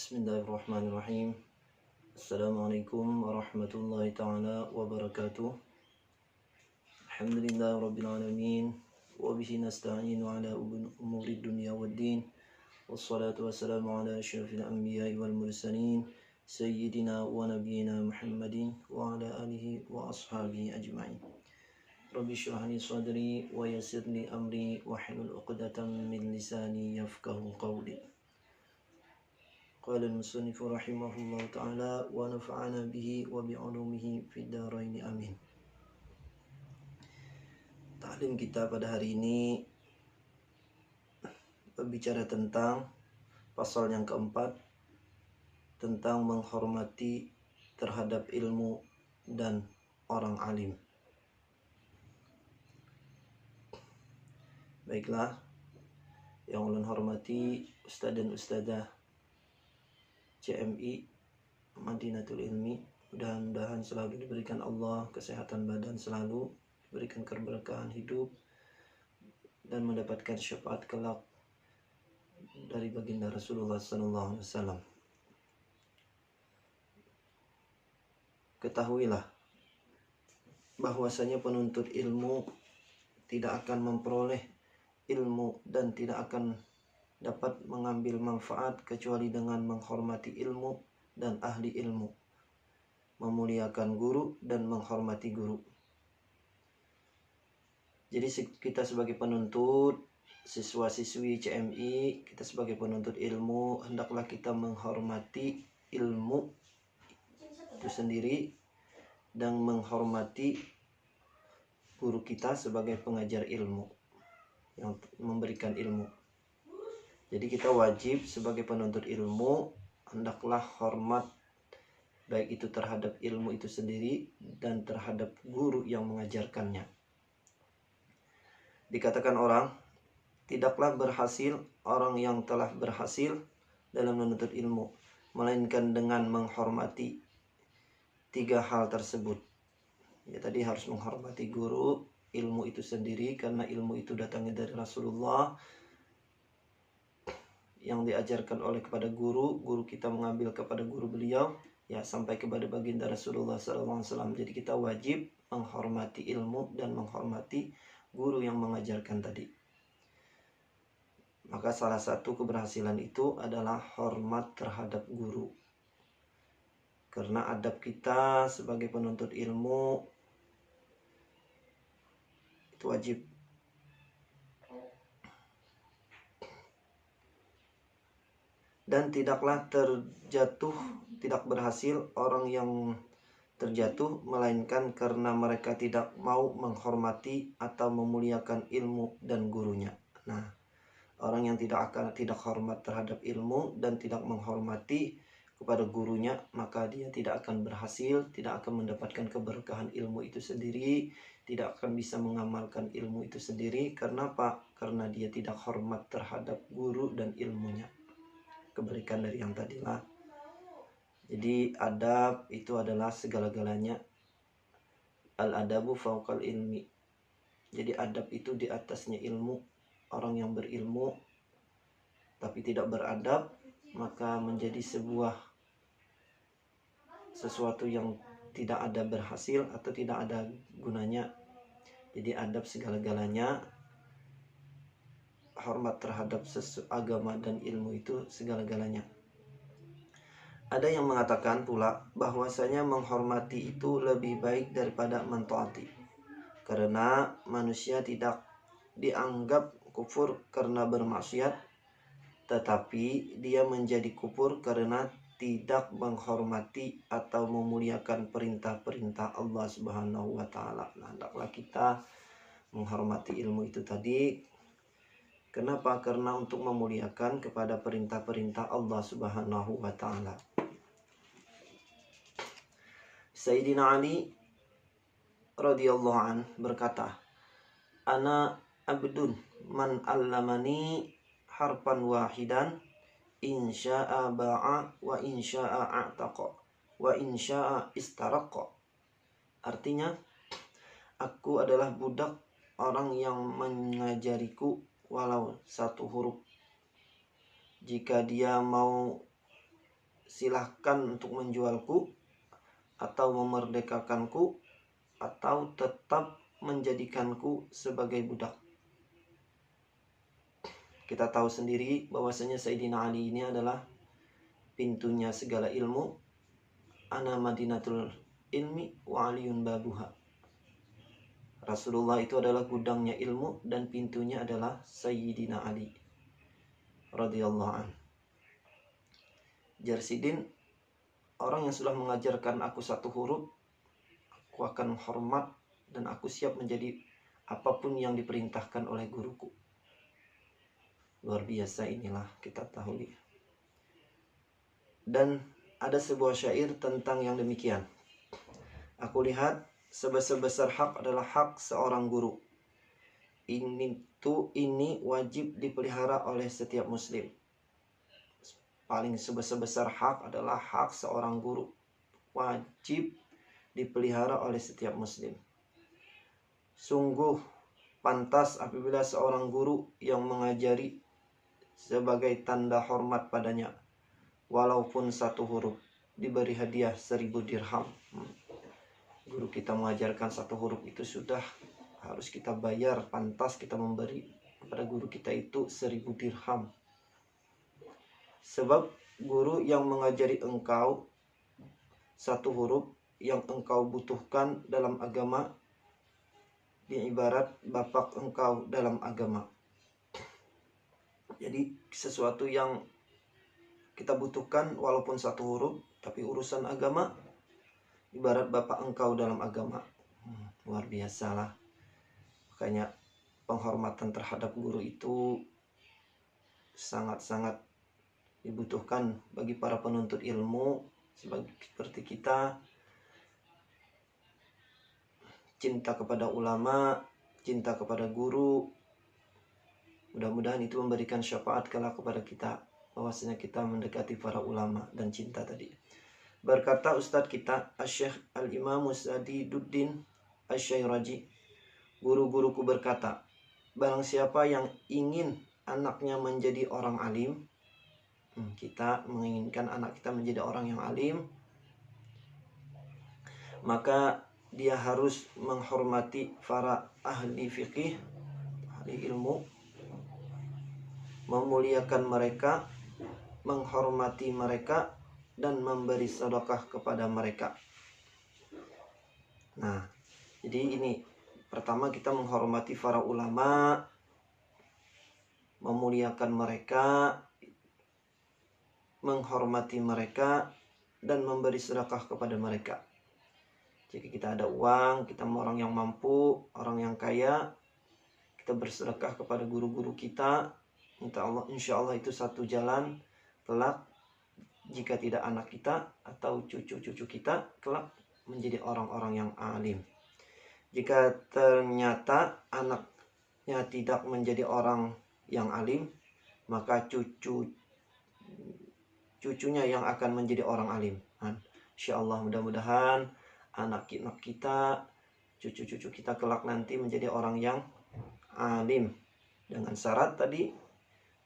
Bismillahirrahmanirrahim. Assalamualaikum warahmatullahi ta'ala wabarakatuh. Alhamdulillahi rabbil alamin. Wa bihi nasta'inu ala umuri dunya waddin. Wassalatu wassalamu ala asyrafil anbiya'i wal mursalin. Sayyidina wa nabiyina Muhammadin wa ala alihi wa ashabihi ajma'in. Rabbi shrah li sadri wa yassir li amri wa hlul 'uqdatam min lisani yafqahu qawli. Qala al-musannif rahimahullah ta'ala wa nafa'ana bihi wa bi'ulumihi fid dharain amin. Ta'lim kita pada hari ini berbicara tentang pasal yang keempat, tentang menghormati terhadap ilmu dan orang alim. Baiklah, yang ulun hormati ustaz dan ustazah CMI Madinatul Ilmi, mudah-mudahan selalu diberikan Allah kesehatan badan, selalu diberikan keberkahan hidup dan mendapatkan syafaat kelak dari baginda Rasulullah SAW. Ketahuilah bahwasanya penuntut ilmu tidak akan memperoleh ilmu dan tidak akan dapat mengambil manfaat kecuali dengan menghormati ilmu dan ahli ilmu, memuliakan guru dan menghormati guru. Jadi kita sebagai penuntut, siswa-siswi CMI, kita sebagai penuntut ilmu, hendaklah kita menghormati ilmu itu sendiri dan menghormati guru kita sebagai pengajar ilmu yang memberikan ilmu. Jadi kita wajib sebagai penuntut ilmu hendaklah hormat baik itu terhadap ilmu itu sendiri dan terhadap guru yang mengajarkannya. Dikatakan orang, tidaklah berhasil orang yang telah berhasil dalam menuntut ilmu, melainkan dengan menghormati tiga hal tersebut. Ya, tadi harus menghormati guru, ilmu itu sendiri karena ilmu itu datangnya dari Rasulullah, yang diajarkan oleh kepada guru kita mengambil kepada guru beliau, ya sampai kepada baginda Rasulullah SAW. Jadi kita wajib menghormati ilmu dan menghormati guru yang mengajarkan tadi. Maka salah satu keberhasilan itu adalah hormat terhadap guru. Karena adab kita sebagai penuntut ilmu itu wajib. Dan tidaklah tidak berhasil orang yang terjatuh melainkan karena mereka tidak mau menghormati atau memuliakan ilmu dan gurunya. Nah, orang yang tidak hormat terhadap ilmu dan tidak menghormati kepada gurunya, maka dia tidak akan berhasil, tidak akan mendapatkan keberkahan ilmu itu sendiri, tidak akan bisa mengamalkan ilmu itu sendiri. Karena apa? Karena dia tidak hormat terhadap guru dan ilmunya. Kebalikan dari yang tadilah. Jadi adab itu adalah segala-galanya. Al-adabu fauqal ilmi. Jadi adab itu di atasnya ilmu. Orang yang berilmu tapi tidak beradab, maka menjadi sesuatu yang tidak ada berhasil atau tidak ada gunanya. Jadi adab segala-galanya. Hormat terhadap agama dan ilmu itu segala-galanya. Ada yang mengatakan pula bahwasanya menghormati itu lebih baik daripada mentaati, karena manusia tidak dianggap kufur karena bermaksiat, tetapi dia menjadi kufur karena tidak menghormati atau memuliakan perintah-perintah Allah Subhanahu wa taala. Nah, hendaklah kita menghormati ilmu itu tadi. Kenapa? Karena untuk memuliakan kepada perintah-perintah Allah Subhanahu wa ta'ala. Sayyidina Ali radhiyallahu an berkata, "Ana abdun man allamani harfan wahidan insya'a ba'a wa insya'a a'taqa wa insya'a istaraqa." Artinya, aku adalah budak orang yang mengajariku walau satu huruf. Jika dia mau silahkan untuk menjualku atau memerdekakanku atau tetap menjadikanku sebagai budak. Kita tahu sendiri bahwasanya Sayyidina Ali ini adalah pintunya segala ilmu. Ana madinatul ilmi wa aliyun babuha. Rasulullah itu adalah gudangnya ilmu dan pintunya adalah Sayyidina Ali radhiyallahu an. Jarsidin, orang yang sudah mengajarkan aku satu huruf, aku akan hormat dan aku siap menjadi apapun yang diperintahkan oleh guruku. Luar biasa, inilah kita tahu. Dan ada sebuah syair tentang yang demikian. Aku lihat sebesar-besar hak adalah hak seorang guru. Ini wajib dipelihara oleh setiap muslim. Paling sebesar-besar hak adalah hak seorang guru. Wajib dipelihara oleh setiap muslim. Sungguh pantas apabila seorang guru yang mengajari sebagai tanda hormat padanya, walaupun satu huruf, diberi hadiah 1000 dirham. Guru kita mengajarkan satu huruf itu sudah harus kita bayar, pantas kita memberi kepada guru kita itu 1000 dirham. Sebab guru yang mengajari engkau satu huruf yang engkau butuhkan dalam agama, ibarat bapak engkau dalam agama. Jadi sesuatu yang kita butuhkan walaupun satu huruf, tapi urusan agama ibarat bapak engkau dalam agama. Luar biasa lah. Makanya penghormatan terhadap guru itu sangat-sangat dibutuhkan bagi para penuntut ilmu seperti kita. Cinta kepada ulama, cinta kepada guru, mudah-mudahan itu memberikan syafaat kelak kepada kita, bahwasanya kita mendekati para ulama dan cinta tadi. Berkata Ustadz kita, Asy-Syaikh Al-Imam Sadiduddin Asy-Syairaji, guru-guruku berkata, barang siapa yang ingin anaknya menjadi orang alim, kita menginginkan anak kita menjadi orang yang alim, maka dia harus menghormati para ahli fikih, ahli ilmu, memuliakan mereka, menghormati mereka, dan memberi sedekah kepada mereka. Nah, jadi ini pertama kita menghormati para ulama, memuliakan mereka, menghormati mereka, dan memberi sedekah kepada mereka. Jika kita ada uang, kita orang yang mampu, orang yang kaya, kita bersedekah kepada guru-guru kita. Insya Allah itu satu jalan kelak, jika tidak anak kita atau cucu-cucu kita kelak menjadi orang-orang yang alim. Jika ternyata anaknya tidak menjadi orang yang alim, maka cucunya yang akan menjadi orang alim. Insya Allah, mudah-mudahan anak kita, cucu-cucu kita kelak nanti menjadi orang yang alim. Dengan syarat tadi,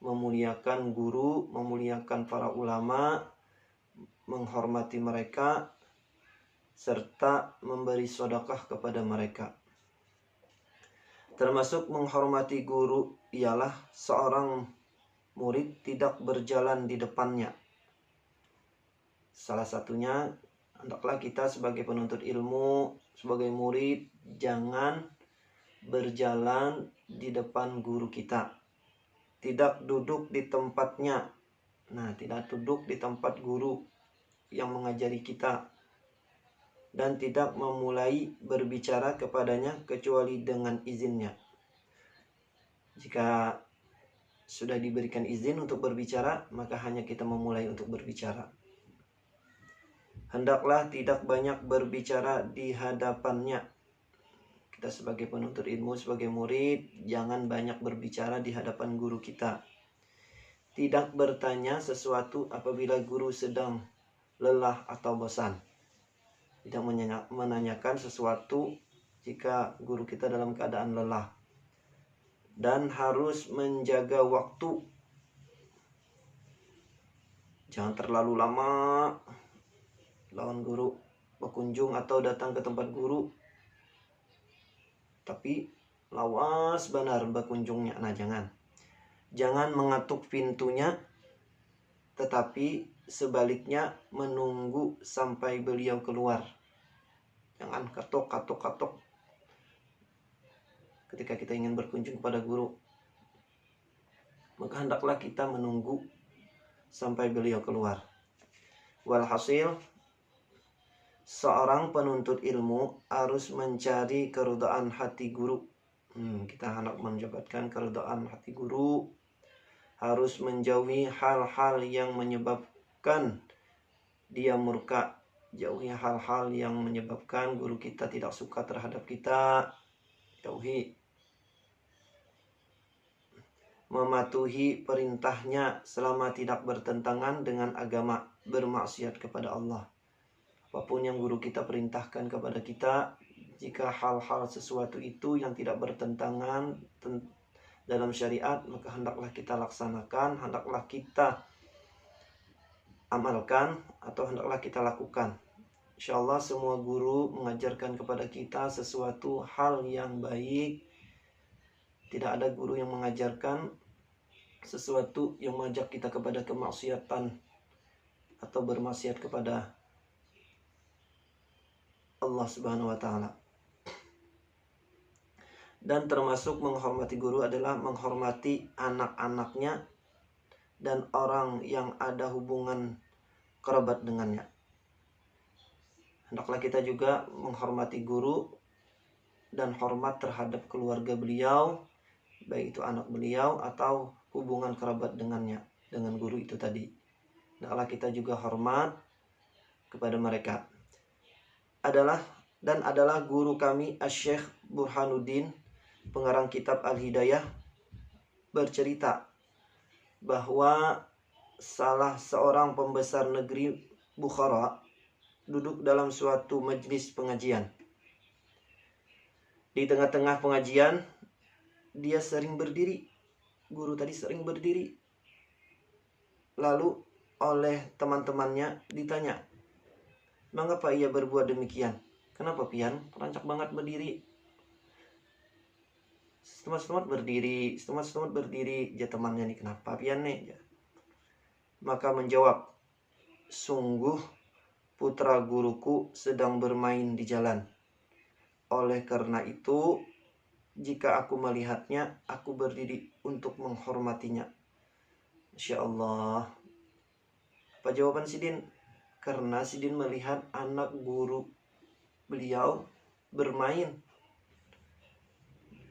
memuliakan guru, memuliakan para ulama, menghormati mereka, serta memberi sedekah kepada mereka. Termasuk menghormati guru ialah seorang murid tidak berjalan di depannya. Salah satunya, hendaklah kita sebagai penuntut ilmu, sebagai murid, jangan berjalan di depan guru kita. Tidak duduk di tempatnya. Nah, tidak duduk di tempat guru yang mengajari kita. Dan tidak memulai berbicara kepadanya kecuali dengan izinnya. Jika sudah diberikan izin untuk berbicara, maka hanya kita memulai untuk berbicara. Hendaklah tidak banyak berbicara di hadapannya. Kita sebagai penuntut ilmu, sebagai murid, jangan banyak berbicara di hadapan guru kita. Tidak bertanya sesuatu apabila guru sedang lelah atau bosan. Tidak menanyakan sesuatu jika guru kita dalam keadaan lelah. Dan harus menjaga waktu. Jangan terlalu lama lawan guru berkunjung atau datang ke tempat guru, tapi lawas benar berkunjungnya. Nah, jangan mengatuk pintunya, tetapi sebaliknya menunggu sampai beliau keluar. Jangan katok ketika kita ingin berkunjung kepada guru. Maka hendaklah kita menunggu sampai beliau keluar. Walhasil, seorang penuntut ilmu harus mencari keridhaan hati guru. Kita hendak mendapatkan keridhaan hati guru, harus menjauhi hal-hal yang menyebabkan dia murka. Jauhi hal-hal yang menyebabkan guru kita tidak suka terhadap kita. Jauhi. Mematuhi perintahnya selama tidak bertentangan dengan agama, bermaksiat kepada Allah. Apapun yang guru kita perintahkan kepada kita, jika hal-hal sesuatu itu yang tidak bertentangan dalam syariat, maka hendaklah kita laksanakan, hendaklah kita amalkan, atau hendaklah kita lakukan. InsyaAllah semua guru mengajarkan kepada kita sesuatu hal yang baik. Tidak ada guru yang mengajarkan sesuatu yang mengajak kita kepada kemaksiatan atau bermaksiat kepada Allah Subhanahu wa Ta'ala. Dan termasuk menghormati guru adalah menghormati anak-anaknya dan orang yang ada hubungan kerabat dengannya. Hendaklah kita juga menghormati guru dan hormat terhadap keluarga beliau, baik itu anak beliau atau hubungan kerabat dengannya, dengan guru itu tadi. Hendaklah kita juga hormat kepada mereka. Adalah guru kami Asy-Syaikh Burhanuddin, pengarang kitab Al-Hidayah, bercerita bahwa salah seorang pembesar negeri Bukhara duduk dalam suatu majelis pengajian. Di tengah-tengah pengajian, dia sering berdiri. Guru tadi sering berdiri. Lalu oleh teman-temannya ditanya, mengapa ia berbuat demikian? Kenapa pian? Rancak banget berdiri. Setemat-setemat berdiri. Ya temannya nih, kenapa pian nih? Ya. Maka menjawab, sungguh putra guruku sedang bermain di jalan. Oleh karena itu, jika aku melihatnya, aku berdiri untuk menghormatinya. Masya Allah. Apa jawaban Sidin? Karena Sidin melihat anak guru beliau bermain.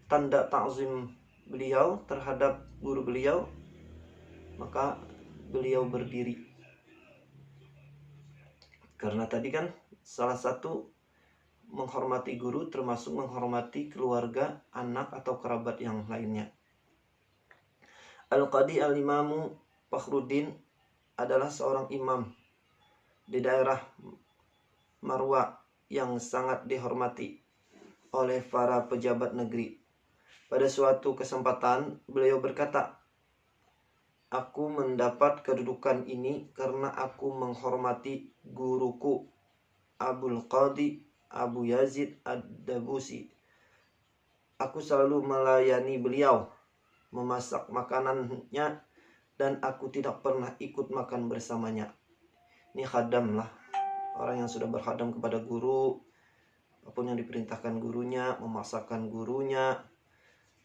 Tanda ta'zim beliau terhadap guru beliau, maka beliau berdiri. Karena tadi kan salah satu menghormati guru termasuk menghormati keluarga, anak atau kerabat yang lainnya. Al-Qadi Al-Imamu Fakhruddin adalah seorang imam di daerah Marwa yang sangat dihormati oleh para pejabat negeri. Pada suatu kesempatan beliau berkata, aku mendapat kedudukan ini karena aku menghormati guruku Abul Qadi Abu Yazid Ad-Dabusi. Aku selalu melayani beliau, memasak makanannya, dan aku tidak pernah ikut makan bersamanya. Ini khadam lah, orang yang sudah berkhadam kepada guru, apapun yang diperintahkan gurunya, memasakkan gurunya,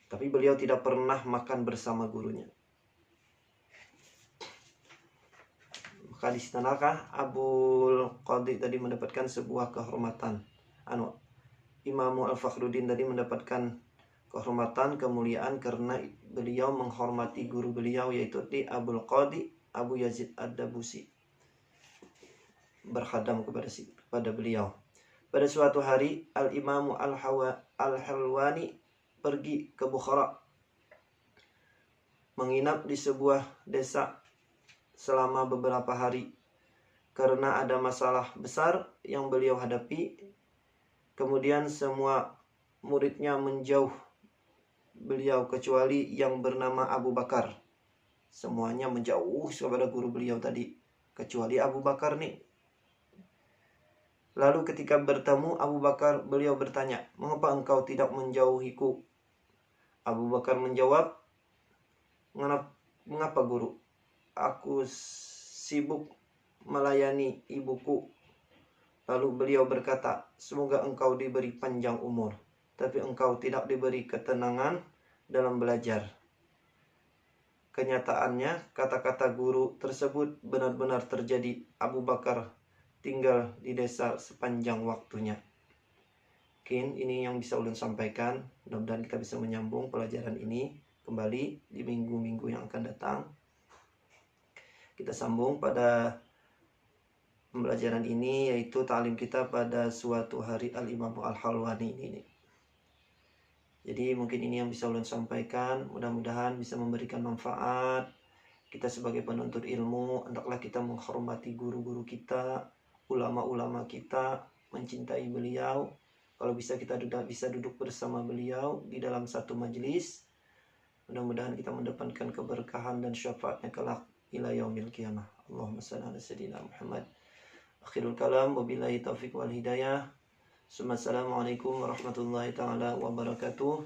tapi beliau tidak pernah makan bersama gurunya. Maka di sanakah Abul Qadi tadi mendapatkan sebuah kehormatan. Imam Al-Fakhruddin tadi mendapatkan kehormatan, kemuliaan karena beliau menghormati guru beliau, yaitu di Abul Qadi Abu Yazid Ad-Dabusi, berkhadam kepada beliau. Pada suatu hari Al-Imamu Al-Halwani pergi ke Bukhara, menginap di sebuah desa selama beberapa hari karena ada masalah besar yang beliau hadapi. Kemudian semua muridnya menjauh beliau kecuali yang bernama Abu Bakar. Semuanya menjauh kepada guru beliau tadi kecuali Abu Bakar nih. Lalu ketika bertemu Abu Bakar, beliau bertanya, "Mengapa engkau tidak menjauhiku?" Abu Bakar menjawab, "Mengapa guru? Aku sibuk melayani ibuku." Lalu beliau berkata, "Semoga engkau diberi panjang umur, tapi engkau tidak diberi ketenangan dalam belajar." Kenyataannya, kata-kata guru tersebut benar-benar terjadi. Abu Bakar tinggal di desa sepanjang waktunya. Mungkin ini yang bisa ulun sampaikan. Mudah-mudahan kita bisa menyambung pelajaran ini kembali di minggu-minggu yang akan datang. Kita sambung pada pembelajaran ini, yaitu ta'lim kita pada suatu hari Al-Imam Al-Halwani ini. Jadi mungkin ini yang bisa ulun sampaikan. Mudah-mudahan bisa memberikan manfaat. Kita sebagai penuntut ilmu, hendaklah kita menghormati guru-guru kita, ulama-ulama kita, mencintai beliau. Kalau bisa kita bisa duduk bersama beliau di dalam satu majelis. Mudah-mudahan kita mendapatkan keberkahan dan syafaatnya kelak ila yaumil qiyamah. Allahumma shalli ala sayyidina Muhammad. Akhirul kalam, wabillahi taufiq wal hidayah. Assalamualaikum warahmatullahi taala wabarakatuh.